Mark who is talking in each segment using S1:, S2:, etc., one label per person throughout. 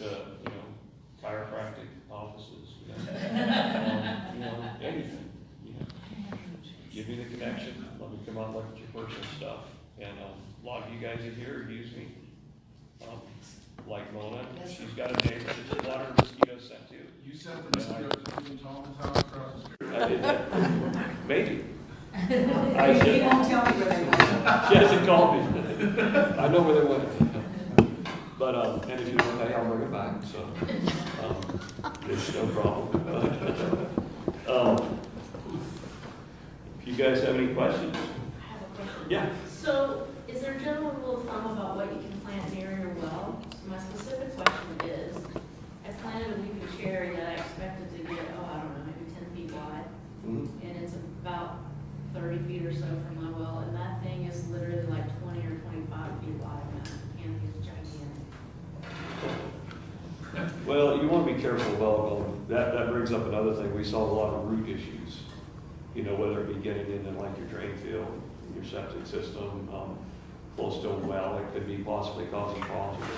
S1: chiropractic offices, anything, Give me the connection, let me come out and look at your personal stuff. And a lot of you guys in here use me. Like Mona, she's got a neighbor that a lot of mosquitoes sent to.
S2: You sent the mosquitoes to Ian Thomas' house across the street?
S1: I did that. Maybe.
S3: He won't tell me where they went.
S1: She hasn't called me. I know where they went. But, and if you don't pay, I'll bring it back, so, there's no problem. If you guys have any questions?
S4: I have a question.
S1: Yeah.
S4: So, is there a general rule of thumb about what you can plant near your well? So my specific question is, I planted a weeping cherry that I expected to get, maybe 10 feet wide.
S1: Mm-hmm.
S4: And it's about 30 feet or so from my well, and that thing is literally like 20 or 25 feet wide, and that canopy is gigantic.
S1: Well, you want to be careful about that brings up another thing. We saw a lot of root issues, whether it be getting into like your drain field, your septic system, close to a well, it could be possibly causing problems with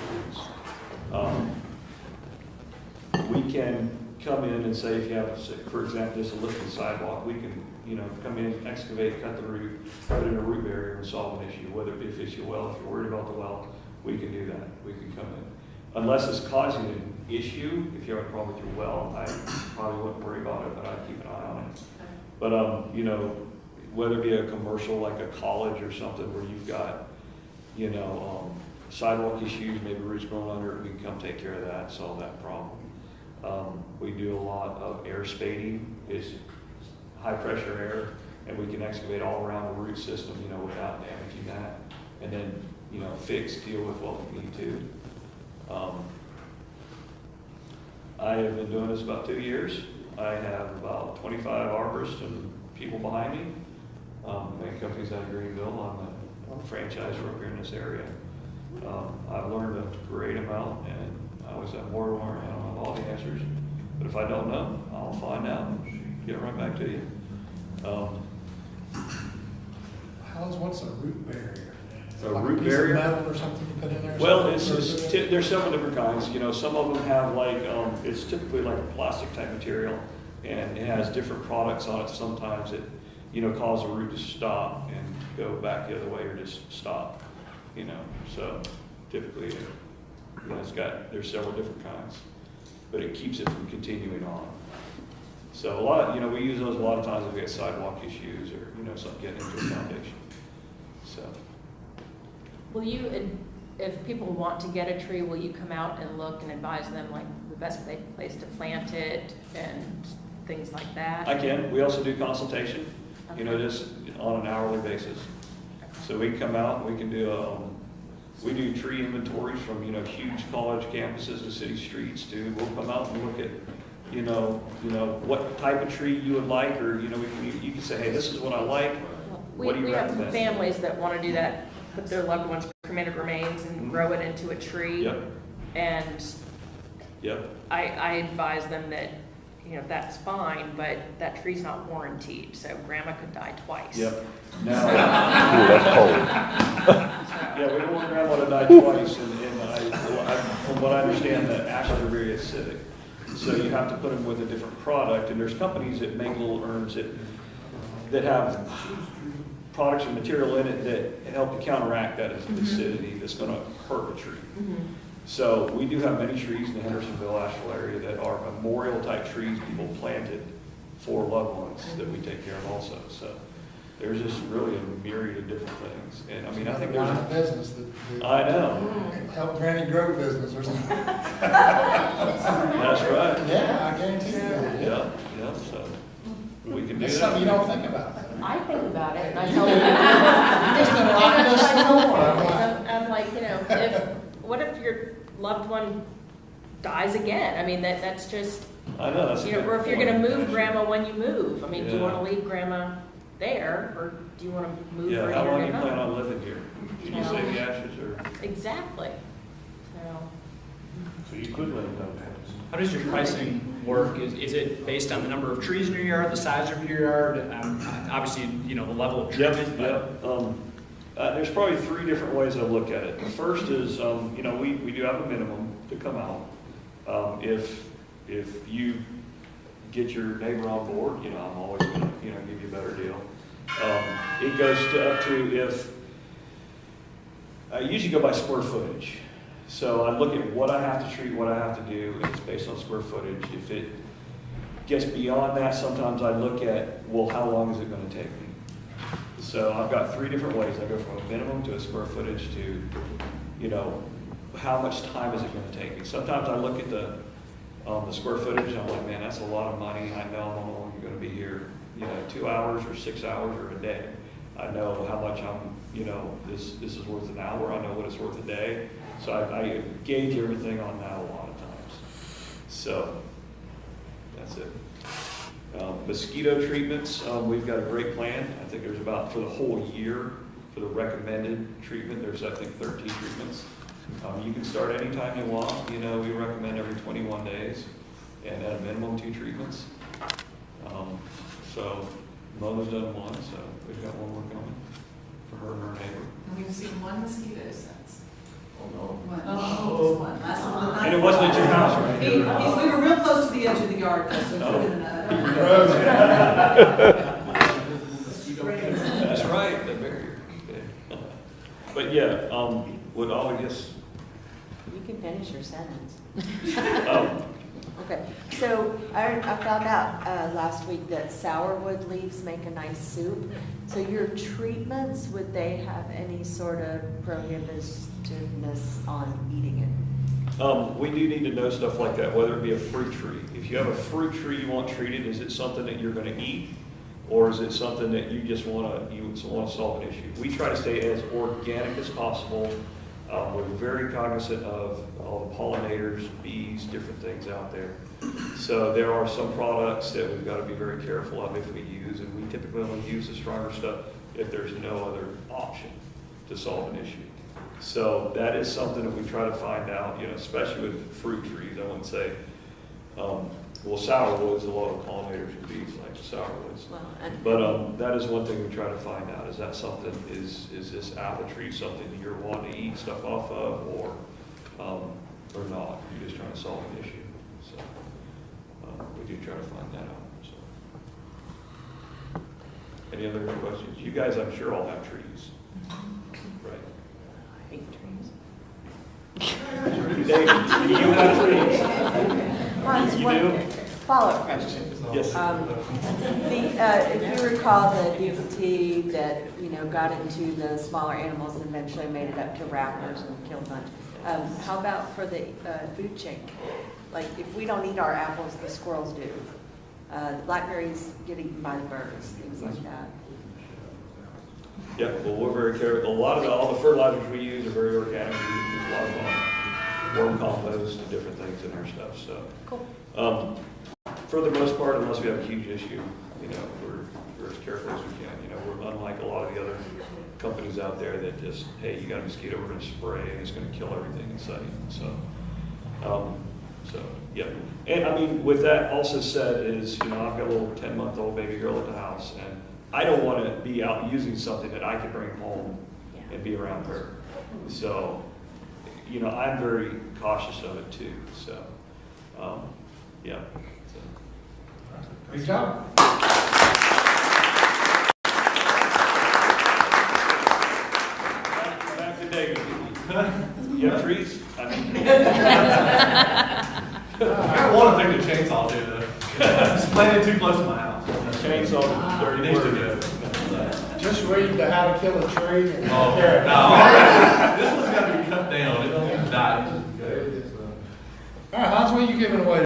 S1: the roots. We can come in and say, if you have, for example, just a lifted sidewalk, we can, come in, excavate, cut the root, put in a root barrier and solve an issue, whether it be if it's your well, if you're worried about the well, we can do that. We can come in. Unless it's causing an issue, if you have a problem with your well, I probably wouldn't worry about it, but I'd keep an eye on it. But, whether it be a commercial like a college or something where you've got, sidewalk issues, maybe roots growing under it, we can come take care of that, solve that problem. We do a lot of air spading, is high pressure air, and we can excavate all around the root system, without damaging that. And then, deal with what we need to. I have been doing this about 2 years. I have about 25 arborists and people behind me. Many companies out of Greenville. I'm a franchise broker in this area. I've learned a great amount, and I always have more to learn. I don't have all the answers, but if I don't know, I'll find out and get right back to you.
S2: What's a root barrier?
S1: A
S2: Like
S1: root
S2: piece of
S1: barrier?
S2: metal or something you put in there?
S1: Well, there's several different kinds. Some of them have like, it's typically like a plastic type material, and it has different products on it. Sometimes it, cause the root to stop and go back the other way or just stop, So typically, there's several different kinds, but it keeps it from continuing on. So a lot of, we use those a lot of times if we have sidewalk issues or, something getting into a foundation. So.
S5: Will you, if people want to get a tree, will you come out and look and advise them like the best place to plant it and things like that?
S1: I can. We also do consultation,
S5: Okay.
S1: Just on an hourly basis. So we can come out and we can do, we do tree inventories from, huge college campuses to city streets too. We'll come out and look at, what type of tree you would like, or, you can say, hey, this is what I like. What do you recommend?
S5: We have families that want to do that, put their loved ones' cremated remains and grow it into a tree.
S1: Yep.
S5: And
S1: Yep.
S5: I advise them that, that's fine, but that tree's not warranted, so grandma could die twice.
S1: Yep. Now,
S6: That's cold.
S1: yeah, we don't want grandma to die twice, and from what I understand, the ashes are very acidic. So you have to put them with a different product, and there's companies that make little urns that have products or material in it that help to counteract that acidity that's going to hurt a tree.
S5: Mm-hmm.
S1: So we do have many trees in the Hendersonville, Asheville area that are memorial type trees people planted for loved ones that we take care of also. So there's just really a myriad of different things. And I mean, I think
S2: Line of
S1: there's,
S2: business that
S1: I know.
S2: help Granny grow business or something.
S1: That's right.
S2: Yeah, I guarantee you that.
S1: Yeah, yeah, so we can do
S2: That's something you
S1: that.
S2: don't think about.
S5: I think about it, and I tell them.
S2: You just been locking us in.
S5: I'm like, what if your loved one dies again? I mean, that's just,
S1: I know, that's a good
S5: or if you're
S1: point.
S5: gonna move grandma when you move. I mean, do you
S1: Yeah.
S5: wanna leave grandma there, or do you wanna move her
S1: Yeah,
S5: to
S1: how
S5: your
S1: long
S5: new
S1: you plan
S5: home?
S1: on living here? Did you
S5: No.
S1: save the ashes or?
S5: Exactly. So,
S6: So you could live in that house.
S7: How does your pricing work? Is it based on the number of trees in your yard, the size of your yard? Obviously, the level of treatment. but-
S1: There's probably three different ways I look at it. The first is, we do have a minimum to come out. If you get your neighbor on board, I'm always gonna, give you a better deal. It goes up to if, I usually go by square footage. So I look at what I have to treat, what I have to do, and it's based on square footage. If it gets beyond that, sometimes I look at, well, how long is it gonna take me? So I've got 3 different ways. I go from a minimum to a square footage to, how much time is it gonna take me? Sometimes I look at the square footage, and I'm like, man, that's a lot of money. I know I'm only gonna be here, 2 hours or 6 hours or a day. I know how much this is worth an hour. I know what it's worth a day. So I gauge everything on that a lot of times. So that's it. Mosquito treatments, we've got a great plan. I think there's about, for the whole year, for the recommended treatment, there's, I think, 13 treatments. You can start anytime you want. We recommend every 21 days and at a minimum 2 treatments. So Mother's done 1, so we've got 1 more coming for her and her neighbor.
S3: And we've seen 1 mosquito since.
S1: Oh, no.
S3: One. Just one. Last one was the
S1: And it wasn't at your house, right?
S3: We were real close to the edge of the yard, though, so it could have been another.
S1: That's right, the barrier. But yeah, would all, I guess,
S2: You can finish your sentence.
S1: oh,
S2: Okay, so I found out last week that sourwood leaves make a nice soup. So your treatments, would they have any sort of prohibitiveness on eating it?
S1: we do need to know stuff like that, whether it be a fruit tree. If you have a fruit tree you want treated, is it something that you're gonna eat? Or is it something that you just wanna solve an issue? We try to stay as organic as possible. We're very cognizant of all the pollinators, bees, different things out there. So there are some products that we've got to be very careful of if we use, and we typically only use the stronger stuff if there's no other option to solve an issue. So that is something that we try to find out, especially with fruit trees. I wouldn't say, sourwoods, a lot of pollinators and bees like sourwoods.
S2: Well, and
S1: But that is one thing we try to find out. Is that something, is this apple tree something that you're wanting to eat stuff off of, or not? You're just trying to solve an issue. So we do try to find that out. So. Any other questions? You guys, I'm sure, all have trees. Right?
S2: I hate trees.
S1: David, do you have trees? You do?
S2: Follow-up question.
S1: Yes.
S2: If you recall the DOT that, got into the smaller animals and eventually made it up to raptors and killed them. How about for the food chain? Like, if we don't eat our apples, the squirrels do. Blackberries get eaten by the birds, things like that.
S1: Yeah, well, we're very careful. All the fertilizers we use are very organic. We use a lot of worm compost and different things in our stuff. So,
S2: Cool.
S1: For the most part, unless we have a huge issue, we're as careful as we can. We're unlike a lot of the other companies out there that just, hey, you got a mosquito, we're going to spray and it's going to kill everything in sight. So yeah. And I mean, with that also said is, I've got a little 10-month-old baby girl at the house, and I don't want to be out using something that I could bring home and be around her. So, I'm very cautious of it too. So, yeah.
S8: Great job.
S1: Back to David. You have trees?
S8: I got one thing to chainsaw too, though. It's planted too close to my house.
S1: Chainsaw, dirty
S8: Needs to
S1: word.
S8: go.
S9: Just read the How to Kill a Tree.
S8: Oh, no. This one's got to be cut down. It don't even die.
S9: All right, Hans, what are you giving away?